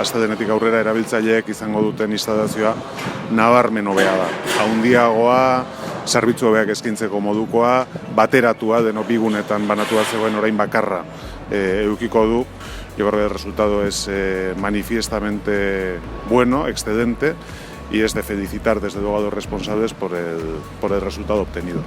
aste denetik aurrera erabiltzaileek izango duten instalazioa nabarmen hobea da. Handiagoa, zerbitzu hobeak eskaintzeko modukoa, bateratua, denok bigunetan banatua zegoen orain bakarra edukiko du. Yo creo que el resultado es manifiestamente bueno, excedente, y es de felicitar desde luego a los responsables por el resultado obtenido.